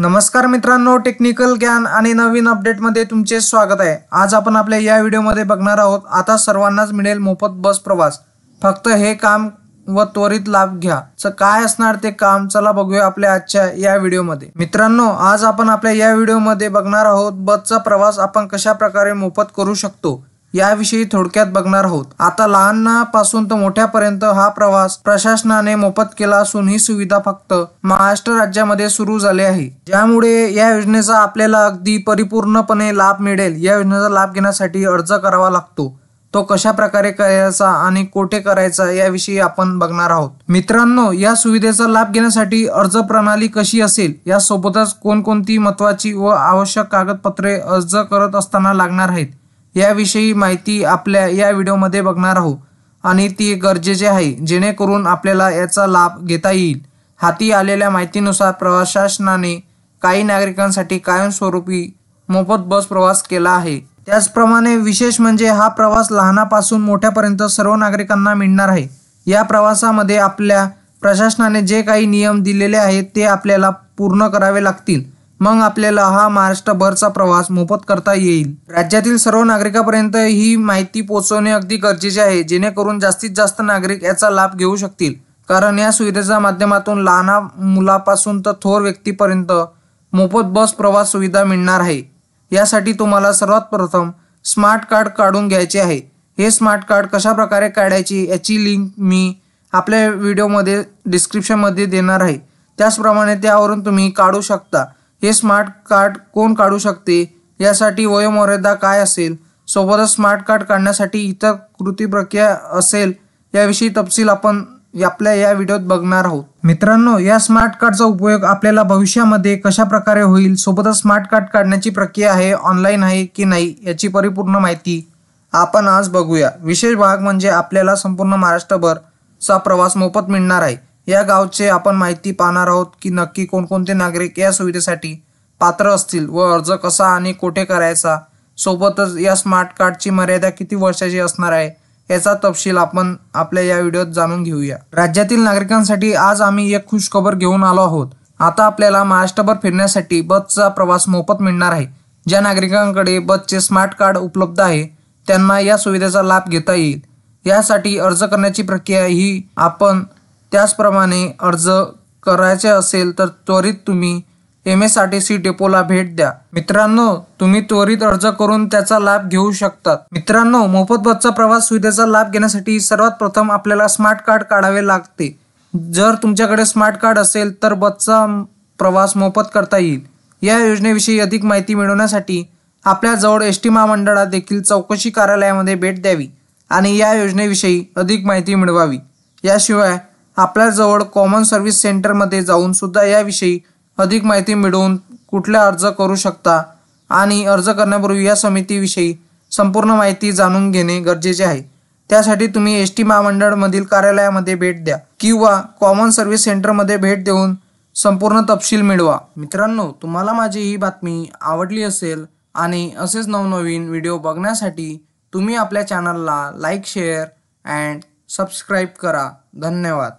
नमस्कार मित्रांनो, टेक्निकल ज्ञान आणि नवीन अपडेटमध्ये तुमचे स्वागत आहे। आज आपण आपल्या या व्हिडिओमध्ये बघणार आहोत आता सर्वांनाच मिळेल मोफत बस प्रवास। फक्त हे काम व त्वरित लाभ घ्या। काय असणार ते काम, चला बघूया आपल्या आजच्या या व्हिडिओमध्ये। मित्रांनो, आज आपण आपल्या या व्हिडिओमध्ये बघणार आहोत बसचा प्रवास आपण कशा प्रकारे मोफत करू शकतो याविषयी थोडक्यात बघणार आहोत। आता लहानापासून तर मोठ्यापर्यंत हा प्रवास प्रशासनाने मोफत केला असून ही सुविधा फक्त महाराष्ट्र राज्यामध्ये सुरू झाली आहे, ज्यामुळे या योजनेचा आपल्याला अगदी परिपूर्णपणे लाभ मिळेल। या योजनेचा लाभ घेण्यासाठी अर्ज करावा लागतो, तो कशा प्रकारे करायचा आणि कोठे करायचा याविषयी आपण बघणार आहोत। मित्रांनो, या सुविधेचा लाभ घेण्यासाठी अर्ज प्रणाली कशी असेल, यासोबतच कोणकोणती महत्त्वाची व आवश्यक कागदपत्रे अर्ज करत असताना लागणार आहेत याविषयी माहिती आपल्या या व्हिडिओमध्ये बघणार आहोत आणि ती गरजेचे आहे, जेणेकरून आपल्याला याचा लाभ घेता येईल। हाती आलेल्या माहितीनुसार प्रशासनाने काही नागरिकांसाठी कायमस्वरूपी मोफत बस प्रवास केला आहे। त्याचप्रमाणे विशेष म्हणजे हा प्रवास लहानापासून मोठ्यापर्यंत सर्व नागरिकांना मिळणार आहे। या प्रवासामध्ये आपल्या प्रशासनाने जे काही नियम दिलेले आहेत ते आपल्याला पूर्ण करावे लागतील, मग आपल्याला हा महाराष्ट्रभरचा प्रवास मोफत करता येईल। राज्यातील सर्व नागरिकांपर्यंत ही माहिती पोहोचवणे अगदी गरजेचे आहे, जेणेकरून जास्तीत जास्त नागरिक याचा लाभ घेऊ शकतील। कारण या सुविधेच्या माध्यमातून लहान मुलापासून तर थोर व्यक्तीपर्यंत मोफत बस प्रवास सुविधा मिळणार आहे। यासाठी तुम्हाला सर्वात प्रथम स्मार्ट कार्ड काढून घ्यायचे आहे। हे स्मार्ट कार्ड कशा प्रकारे काढायची याची लिंक मी आपल्या व्हिडिओमध्ये डिस्क्रिप्शनमध्ये देणार आहे, त्याचप्रमाणे त्यावरून तुम्ही काढू शकता। हे स्मार्ट कार्ड कोण काढू शकते, यासाठी वयोमर्यादा काय असेल, सोबतच स्मार्ट कार्ड काढण्यासाठी इतर कृती प्रक्रिया असेल याविषयी तपशील आपण आपल्या या व्हिडिओत बघणार आहोत। मित्रांनो, या स्मार्ट कार्डचा उपयोग आपल्याला भविष्यामध्ये कशा प्रकारे होईल, सोबतच स्मार्ट कार्ड काढण्याची प्रक्रिया आहे ऑनलाईन आहे की नाही याची परिपूर्ण माहिती आपण आज बघूया। विशेष भाग म्हणजे आपल्याला संपूर्ण महाराष्ट्रभरचा प्रवास मोफत मिळणार आहे। या गावचे आपण माहिती पाहणार आहोत की नक्की कोणकोणते नागरिक या सुविधेसाठी पात्र असतील व अर्ज कसा आणि कोठे करायचा, सोबतच या स्मार्ट कार्डची मर्यादा किती वर्षाची असणार आहे याचा तपशील आपण आपल्या या व्हिडिओत जाणून घेऊया। राज्यातील नागरिकांसाठी आज आम्ही एक खुशखबर घेऊन आलो आहोत। आता आपल्याला महाराष्ट्रभर फिरण्यासाठी बसचा प्रवास मोफत मिळणार आहे। ज्या नागरिकांकडे बसचे स्मार्ट कार्ड उपलब्ध आहे त्यांना या सुविधेचा लाभ घेता येईल। यासाठी अर्ज करण्याची प्रक्रिया ही आपण त्याचप्रमाणे अर्ज करायचे असेल तर त्वरित तुम्ही MSRTC डेपोला भेट द्या। मित्रांनो, तुम्ही त्वरित अर्ज करून त्याचा लाभ घेऊ शकतात। मित्रांनो, मोफत बसचा प्रवास सुविधेचा लाभ घेण्यासाठी सर्वात प्रथम आपल्याला स्मार्ट कार्ड काढावे लागते। जर तुमच्याकडे स्मार्ट कार्ड असेल तर बसचा प्रवास मोफत करता येईल। या योजनेविषयी अधिक माहिती मिळवण्यासाठी आपल्याजवळ ST महामंडळात देखील चौकशी कार्यालयामध्ये भेट द्यावी आणि या योजनेविषयी अधिक माहिती मिळवावी। याशिवाय आपल्याजवळ कॉमन सर्व्हिस सेंटरमध्ये जाऊन सुद्धा याविषयी अधिक माहिती मिळवून कुठला अर्ज करू शकता आणि अर्ज करण्यापूर्वी या समितीविषयी संपूर्ण माहिती जाणून घेणे गरजेचे आहे। त्यासाठी तुम्ही ST महामंडळमधील कार्यालयामध्ये भेट द्या किंवा कॉमन सर्व्हिस सेंटरमध्ये भेट देऊन संपूर्ण तपशील मिळवा। मित्रांनो, तुम्हाला माझी ही बातमी आवडली असेल आणि असेच नवनवीन व्हिडिओ बघण्यासाठी तुम्ही आपल्या चॅनलला लाईक, शेअर अँड सबस्क्राईब करा। धन्यवाद।